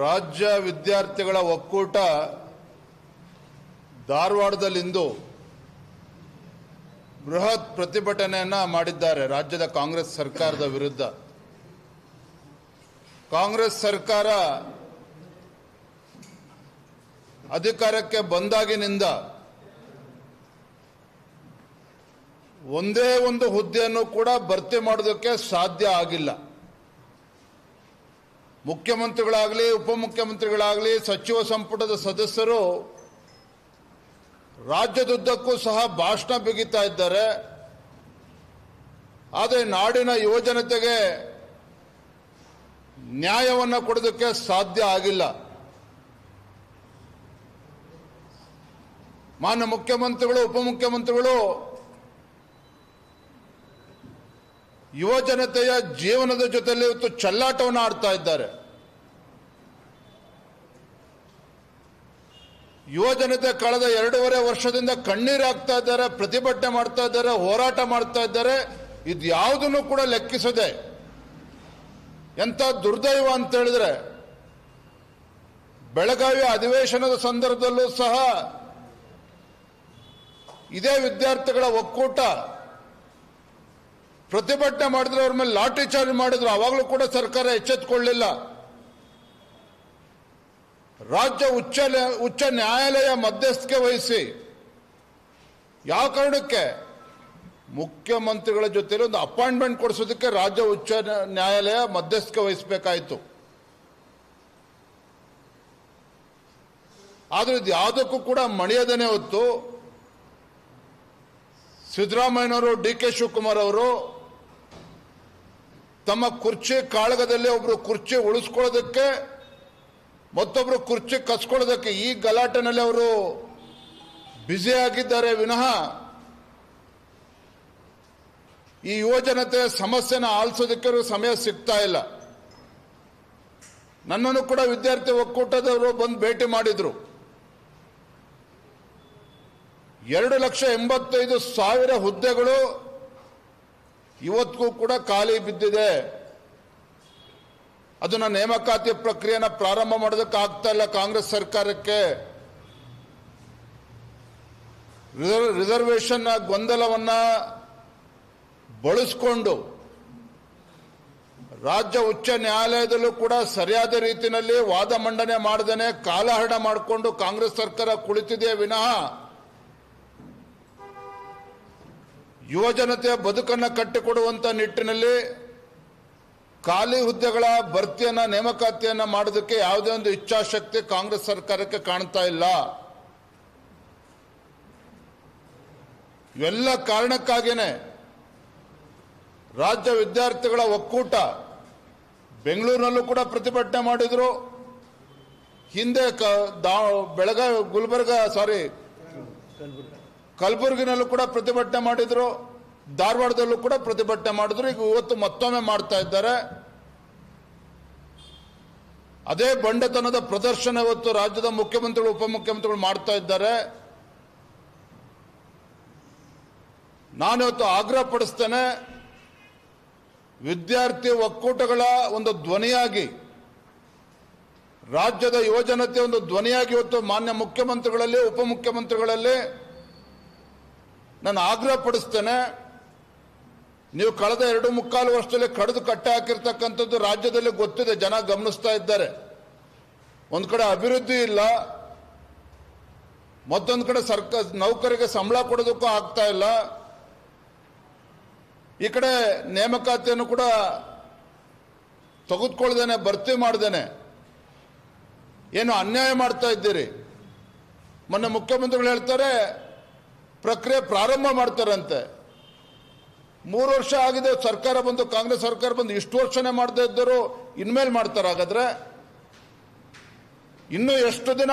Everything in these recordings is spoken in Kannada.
ರಾಜ್ಯ ವಿದ್ಯಾರ್ಥಿಗಳ ಒಕ್ಕೂಟ ಧಾರವಾಡದಲ್ಲಿಂದು ಬೃಹತ್ ಪ್ರತಿಭಟನೆಯನ್ನು ಮಾಡಿದ್ದಾರೆ. ರಾಜ್ಯದ ಕಾಂಗ್ರೆಸ್ ಸರ್ಕಾರದ ವಿರುದ್ಧ. ಕಾಂಗ್ರೆಸ್ ಸರ್ಕಾರ ಅಧಿಕಾರಕ್ಕೆ ಬಂದಾಗಿನಿಂದ ಒಂದೇ ಒಂದು ಹುದ್ದೆಯನ್ನು ಕೂಡ ಭರ್ತಿ ಮಾಡೋದಕ್ಕೆ ಸಾಧ್ಯ ಆಗಿಲ್ಲ. ಮುಖ್ಯಮಂತ್ರಿಗಳಾಗಲಿ, ಉಪಮುಖ್ಯಮಂತ್ರಿಗಳಾಗಲಿ, ಸಚಿವ ಸಂಪುಟದ ಸದಸ್ಯರು ರಾಜ್ಯದುದ್ದಕ್ಕೂ ಸಹ ಭಾಷಣ ಬಿಗಿತಾ ಇದ್ದಾರೆ. ಆದರೆ ನಾಡಿನ ಯುವಜನತೆಗೆ ನ್ಯಾಯವನ್ನು ಕೊಡೋದಕ್ಕೆ ಸಾಧ್ಯ ಆಗಿಲ್ಲ. ಮಾನ್ಯ ಮುಖ್ಯಮಂತ್ರಿಗಳು, ಉಪಮುಖ್ಯಮಂತ್ರಿಗಳು ಯುವಜನತೆಯ ಜೀವನದ ಜೊತೆಯಲ್ಲಿ ಇವತ್ತು ಚೆಲ್ಲಾಟವನ್ನು ಆಡ್ತಾ ಇದ್ದಾರೆ. ಯುವಜನತೆ ಕಳೆದ 2.5 ವರ್ಷದಿಂದ ಕಣ್ಣೀರು ಹಾಕ್ತಾ ಇದ್ದಾರೆ, ಪ್ರತಿಭಟನೆ ಮಾಡ್ತಾ ಇದ್ದಾರೆ, ಹೋರಾಟ ಮಾಡ್ತಾ ಇದ್ದಾರೆ. ಇದು ಯಾವುದನ್ನು ಕೂಡ ಲೆಕ್ಕಿಸದೆ ಎಂಥ ದುರ್ದೈವ ಅಂತ ಹೇಳಿದ್ರೆ, ಬೆಳಗಾವಿ ಅಧಿವೇಶನದ ಸಂದರ್ಭದಲ್ಲೂ ಸಹ ಇದೇ ವಿದ್ಯಾರ್ಥಿಗಳ ಒಕ್ಕೂಟ ಪ್ರತಿಭಟನೆ ಮಾಡಿದ್ರೆ ಅವ್ರ ಮೇಲೆ ಲಾಠಿ ಚಾರ್ಜ್ ಮಾಡಿದ್ರು. ಅವಾಗಲೂ ಕೂಡ ಸರ್ಕಾರ ಎಚ್ಚೆತ್ತುಕೊಳ್ಳಲಿಲ್ಲ. ರಾಜ್ಯ ಉಚ್ಚ ನ್ಯಾಯಾಲಯ ಮಧ್ಯಸ್ಥಿಕೆ ವಹಿಸಿ ಯಾವ ಕಾರಣಕ್ಕೆ ಮುಖ್ಯಮಂತ್ರಿಗಳ ಜೊತೆ ಒಂದು ಅಪಾಯಿಂಟ್ಮೆಂಟ್ ಕೊಡಿಸೋದಕ್ಕೆ ರಾಜ್ಯ ಉಚ್ಚ ನ್ಯಾಯಾಲಯ ಮಧ್ಯಸ್ಥಿಕೆ ವಹಿಸಬೇಕಾಯಿತು. ಆದ್ರೆ ಇದು ಯಾವುದಕ್ಕೂ ಕೂಡ ಮಣಿಯದೇನೆ ಹೊತ್ತು ಸಿದ್ದರಾಮಯ್ಯನವರು, DK ಶಿವಕುಮಾರ್ ಅವರು ತಮ್ಮ ಕುರ್ಚಿ ಕಾಳಗದಲ್ಲಿ ಒಬ್ರು ಕುರ್ಚಿ ಉಳಿಸ್ಕೊಳ್ಳೋದಕ್ಕೆ, ಮತ್ತೊಬ್ರು ಕುರ್ಚಿ ಕಸ್ಕೊಳ್ಳೋದಕ್ಕೆ ಈ ಗಲಾಟೆನಲ್ಲಿ ಅವರು ಬ್ಯುಸಿ ಆಗಿದ್ದಾರೆ ವಿನಃ ಈ ಯುವಜನತೆ ಸಮಸ್ಯೆನ ಆಲಿಸೋದಕ್ಕೆ ಸಮಯ ಸಿಗ್ತಾ ಇಲ್ಲ. ನನ್ನನ್ನು ಕೂಡ ವಿದ್ಯಾರ್ಥಿ ಒಕ್ಕೂಟದವರು ಬಂದು ಭೇಟಿ ಮಾಡಿದ್ರು. 2,85,000 ಹುದ್ದೆಗಳು ಇವತ್ತಿಗೂ ಕೂಡ ಖಾಲಿ ಬಿದ್ದಿದೆ. ಅದನ್ನ ನೇಮಕಾತಿ ಪ್ರಕ್ರಿಯೆನ ಪ್ರಾರಂಭ ಮಾಡೋದಕ್ಕೆ ಆಗ್ತಾ ಇಲ್ಲ ಕಾಂಗ್ರೆಸ್ ಸರ್ಕಾರಕ್ಕೆ. ರಿಸರ್ವೇಶನ್ ಗೊಂದಲವನ್ನ ಬಳಸಿಕೊಂಡು ರಾಜ್ಯ ಉಚ್ಚ ನ್ಯಾಯಾಲಯದಲ್ಲೂ ಕೂಡ ಸರಿಯಾದ ರೀತಿಯಲ್ಲಿ ವಾದ ಮಂಡನೆ ಮಾಡದೇನೆ ಕಾಲಹರಣ ಮಾಡಿಕೊಂಡು ಕಾಂಗ್ರೆಸ್ ಸರ್ಕಾರ ಕುಳಿತಿದೆ ವಿನಃ ಯುವಜನತೆಯ ಬದುಕನ್ನು ಕಟ್ಟಿಕೊಡುವಂತ ನಿಟ್ಟಿನಲ್ಲಿ ಖಾಲಿ ಹುದ್ದೆಗಳ ಭರ್ತಿಯನ್ನ, ನೇಮಕಾತಿಯನ್ನ ಮಾಡೋದಕ್ಕೆ ಯಾವುದೇ ಒಂದು ಇಚ್ಛಾಶಕ್ತಿ ಕಾಂಗ್ರೆಸ್ ಸರ್ಕಾರಕ್ಕೆ ಕಾಣ್ತಾ ಇಲ್ಲ. ಇವೆಲ್ಲ ಕಾರಣಕ್ಕಾಗಿಯೇ ರಾಜ್ಯ ವಿದ್ಯಾರ್ಥಿಗಳ ಒಕ್ಕೂಟ ಬೆಂಗಳೂರಿನಲ್ಲೂ ಕೂಡ ಪ್ರತಿಭಟನೆ ಮಾಡಿದ್ರು. ಹಿಂದೆ ಕಲಬುರಗಿನಲ್ಲೂ ಕೂಡ ಪ್ರತಿಭಟನೆ ಮಾಡಿದ್ರು, ಧಾರವಾಡದಲ್ಲೂ ಕೂಡ ಪ್ರತಿಭಟನೆ ಮಾಡಿದ್ರು. ಈಗ ಇವತ್ತು ಮತ್ತೊಮ್ಮೆ ಮಾಡ್ತಾ ಇದ್ದಾರೆ. ಅದೇ ಬಂಡತನದ ಪ್ರದರ್ಶನ ಇವತ್ತು ರಾಜ್ಯದ ಮುಖ್ಯಮಂತ್ರಿಗಳು, ಉಪಮುಖ್ಯಮಂತ್ರಿಗಳು ಮಾಡ್ತಾ ಇದ್ದಾರೆ. ನಾನಿವತ್ತು ಆಗ್ರಹ ಪಡಿಸ್ತೇನೆ, ವಿದ್ಯಾರ್ಥಿ ಒಕ್ಕೂಟಗಳ ಒಂದು ಧ್ವನಿಯಾಗಿ, ರಾಜ್ಯದ ಯುವಜನತೆ ಒಂದು ಧ್ವನಿಯಾಗಿ ಇವತ್ತು ಮಾನ್ಯ ಮುಖ್ಯಮಂತ್ರಿಗಳಲ್ಲಿ, ಉಪಮುಖ್ಯಮಂತ್ರಿಗಳಲ್ಲಿ ನಾನು ಆಗ್ರಹ ಪಡಿಸ್ತೇನೆ. ನೀವು ಕಳೆದ 2.25 ವರ್ಷದಲ್ಲಿ ಕಡಿದು ಕಟ್ಟೆ ಹಾಕಿರ್ತಕ್ಕಂಥದ್ದು ರಾಜ್ಯದಲ್ಲಿ ಗೊತ್ತಿದೆ, ಜನ ಗಮನಿಸ್ತಾ ಇದ್ದಾರೆ. ಒಂದ್ ಕಡೆ ಅಭಿವೃದ್ಧಿ ಇಲ್ಲ, ಮತ್ತೊಂದು ಕಡೆ ನೌಕರಿಗೆ ಸಂಬಳ ಕೊಡೋದಕ್ಕೂ ಆಗ್ತಾ ಇಲ್ಲ. ಈ ಕಡೆ ನೇಮಕಾತಿಯನ್ನು ಕೂಡ ತೆಗೆದುಕೊಳ್ಳದೇನೆ, ಭರ್ತಿ ಮಾಡ್ದೇನೆ ಏನು ಅನ್ಯಾಯ ಮಾಡ್ತಾ ಇದ್ದೀರಿ. ಮೊನ್ನೆ ಮುಖ್ಯಮಂತ್ರಿಗಳು ಹೇಳ್ತಾರೆ ಪ್ರಕ್ರಿಯೆ ಪ್ರಾರಂಭ ಮಾಡ್ತಾರಂತೆ. 3 ವರ್ಷ ಆಗಿದೆ ಸರ್ಕಾರ ಬಂದು, ಕಾಂಗ್ರೆಸ್ ಸರ್ಕಾರ ಬಂದು, ಇಷ್ಟು ವರ್ಷನೇ ಮಾಡದೇ ಇದ್ದರು ಇನ್ಮೇಲೆ ಮಾಡ್ತಾರೆ. ಹಾಗಾದ್ರೆ ಇನ್ನು ಎಷ್ಟು ದಿನ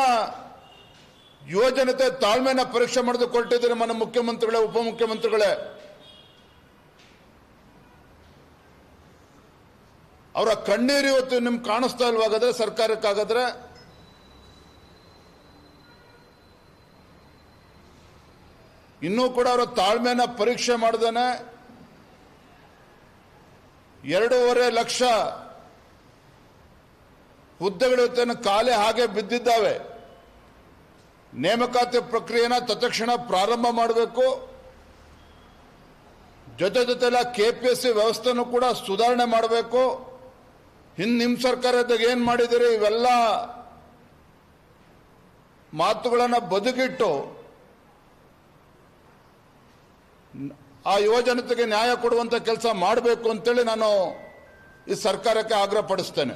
ಯುವಜನತೆ ತಾಳ್ಮೆನ ಪರೀಕ್ಷೆ ಮಾಡಿದು ಕೊಟ್ಟಿದ್ದೀರಿ మన ಮುಖ್ಯಮಂತ್ರಿಗಳೇ, ಉಪಮುಖ್ಯಮಂತ್ರಿಗಳೇ? ಅವರ ಕಣ್ಣೀರು ಇವತ್ತು ನಿಮ್ಗೆ ಕಾಣಿಸ್ತಾ ಇಲ್ವಾಗಾದ್ರೆ ಸರ್ಕಾರಕ್ಕಾಗಾದ್ರೆ? ಇನ್ನೂ ಕೂಡ ಅವರ ತಾಳ್ಮೆನ ಪರೀಕ್ಷೆ ಮಾಡ್ದೇನೆ 2.5 ಲಕ್ಷ ಹುದ್ದೆಗಳು ಖಾಲಿ ಹಾಗೆ ಬಿದ್ದಿದ್ದಾವೆ. ನೇಮಕಾತಿ ಪ್ರಕ್ರಿಯೆನ ತತ್ಕ್ಷಣ ಪ್ರಾರಂಭ ಮಾಡಬೇಕು. ಜೊತೆಲ್ಲ KPSC ವ್ಯವಸ್ಥೆನೂ ಕೂಡ ಸುಧಾರಣೆ ಮಾಡಬೇಕು. ನಿಮ್ಮ ಸರ್ಕಾರದಾಗ ಏನು ಮಾಡಿದಿರಿ, ಇವೆಲ್ಲ ಮಾತುಗಳನ್ನು ಬದುಕಿಟ್ಟು ಆ ಯುವಜನತೆಗೆ ನ್ಯಾಯ ಕೊಡುವಂತ ಕೆಲಸ ಮಾಡಬೇಕು ಅಂತೇಳಿ ನಾನು ಈ ಸರ್ಕಾರಕ್ಕೆ ಆಗ್ರಹ ಪಡಿಸ್ತೇನೆ.